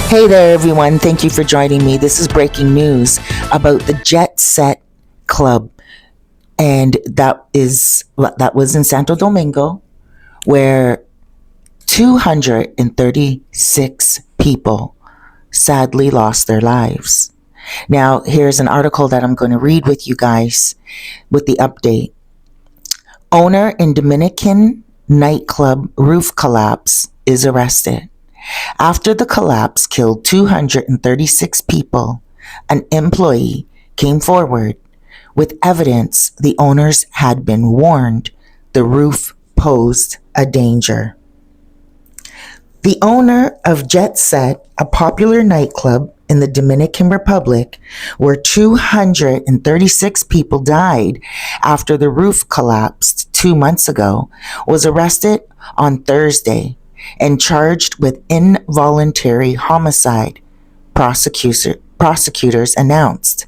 Hey there, everyone. Thank you for joining me. This is breaking news about the Jet Set Club. And that was in Santo Domingo, where 236 people sadly lost their lives. Now, here's an article that I'm going to read with you guys with the update. Owner in Dominican nightclub roof collapse is arrested. After the collapse killed 236 people, an employee came forward with evidence the owners had been warned the roof posed a danger. The owner of Jet Set, a popular nightclub in the Dominican Republic, where 236 people died after the roof collapsed 2 months ago, was arrested on Thursday and charged with involuntary homicide, prosecutors announced.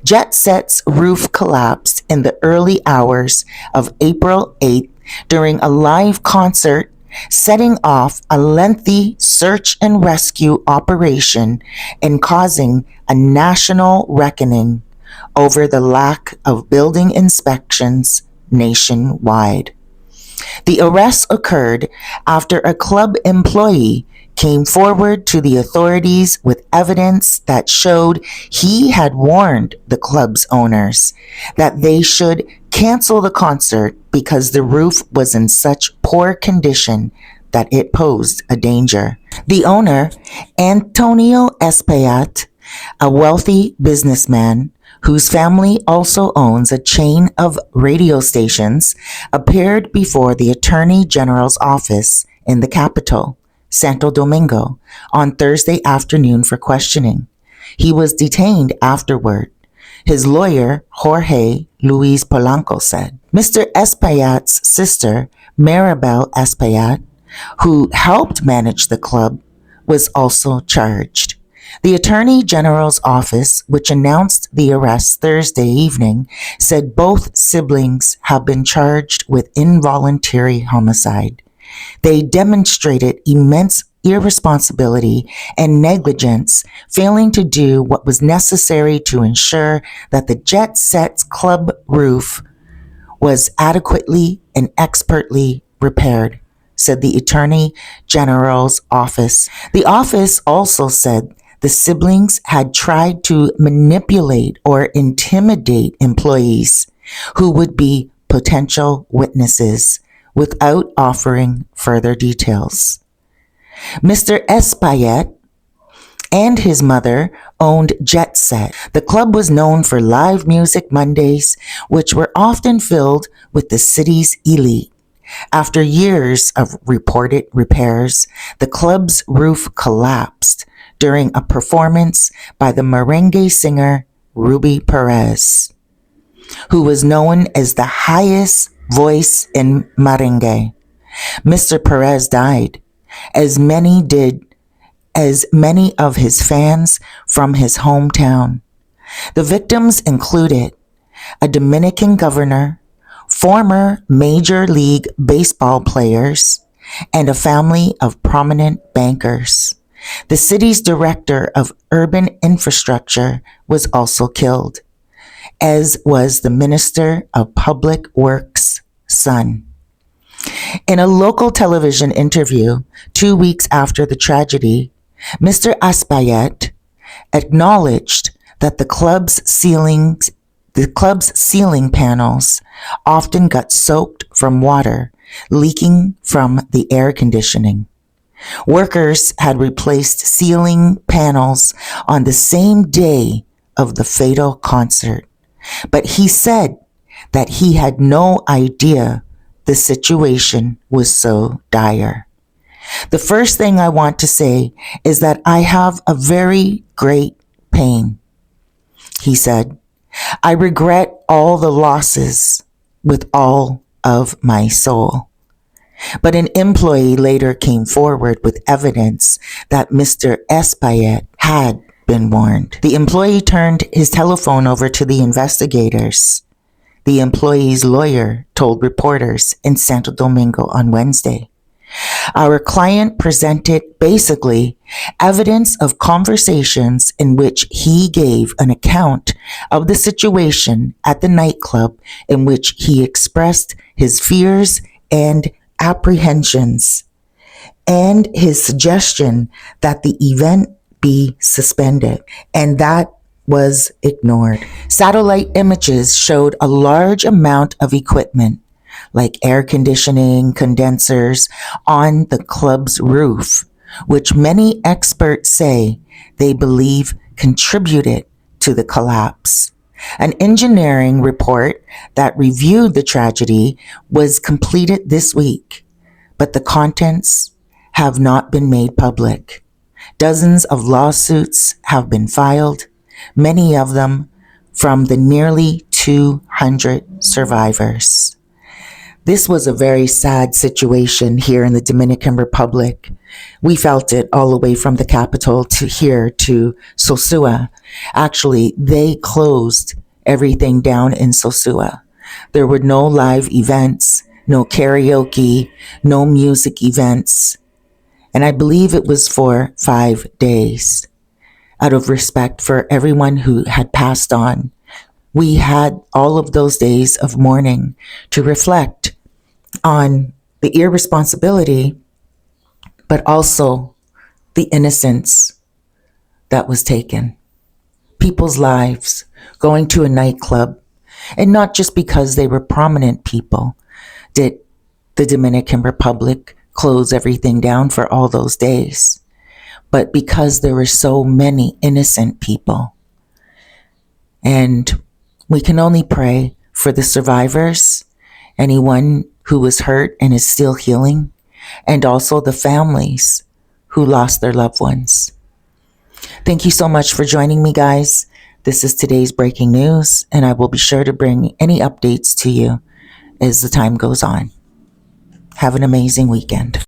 Jet Set's roof collapsed in the early hours of April 8th during a live concert, setting off a lengthy search and rescue operation and causing a national reckoning over the lack of building inspections nationwide. The arrest occurred after a club employee came forward to the authorities with evidence that showed he had warned the club's owners that they should cancel the concert because the roof was in such poor condition that it posed a danger. The owner, Antonio Espillat, a wealthy businessman whose family also owns a chain of radio stations, appeared before the Attorney General's office in the capital, Santo Domingo, on Thursday afternoon for questioning. He was detained afterward. His lawyer, Jorge Luis Polanco, said. Mr. Espillat's sister, Maribel Espillat, who helped manage the club, was also charged. The Attorney General's office, which announced the arrest Thursday evening, said both siblings have been charged with involuntary homicide. They demonstrated immense irresponsibility and negligence, failing to do what was necessary to ensure that the Jet Set's club roof was adequately and expertly repaired, said the Attorney General's office. The office also said the siblings had tried to manipulate or intimidate employees who would be potential witnesses without offering further details. Mr. Espillat and his mother owned Jet Set. The club was known for live music Mondays, which were often filled with the city's elite. After years of reported repairs, the club's roof collapsed during a performance by the merengue singer Ruby Perez, who was known as the highest voice in merengue. Mr. Perez died, as many of his fans from his hometown. The victims included a Dominican governor, former Major League Baseball players, and a family of prominent bankers. The city's director of urban infrastructure was also killed, as was the Minister of Public Works' son. In a local television interview 2 weeks after the tragedy, Mr. Espillat acknowledged that the club's ceiling panels often got soaked from water leaking from the air conditioning. Workers had replaced ceiling panels on the same day of the fatal concert, but he said that he had no idea the situation was so dire. The first thing I want to say is that I have a very great pain, he said. I regret all the losses with all of my soul. But an employee later came forward with evidence that Mr. Espillat had been warned. The employee turned his telephone over to the investigators. The employee's lawyer told reporters in Santo Domingo on Wednesday. Our client presented basically evidence of conversations in which he gave an account of the situation at the nightclub in which he expressed his fears and apprehensions and his suggestion that the event be suspended. And that was ignored. Satellite images showed a large amount of equipment like air conditioning, condensers on the club's roof, which many experts say they believe contributed to the collapse. An engineering report that reviewed the tragedy was completed this week, but the contents have not been made public. Dozens of lawsuits have been filed, many of them from the nearly 200 survivors. This was a very sad situation here in the Dominican Republic. We felt it all the way from the capital to here to Sosua. Actually, they closed everything down in Sosua. There were no live events, no karaoke, no music events. And I believe it was for 5 days. Out of respect for everyone who had passed on, we had all of those days of mourning to reflect on the irresponsibility, but also the innocence that was taken. People's lives going to a nightclub, and not just because they were prominent people, did the Dominican Republic close everything down for all those days, but because there were so many innocent people. And we can only pray for the survivors, anyone who was hurt and is still healing, and also the families who lost their loved ones. Thank you so much for joining me, guys. This is today's breaking news, and I will be sure to bring any updates to you as the time goes on. Have an amazing weekend.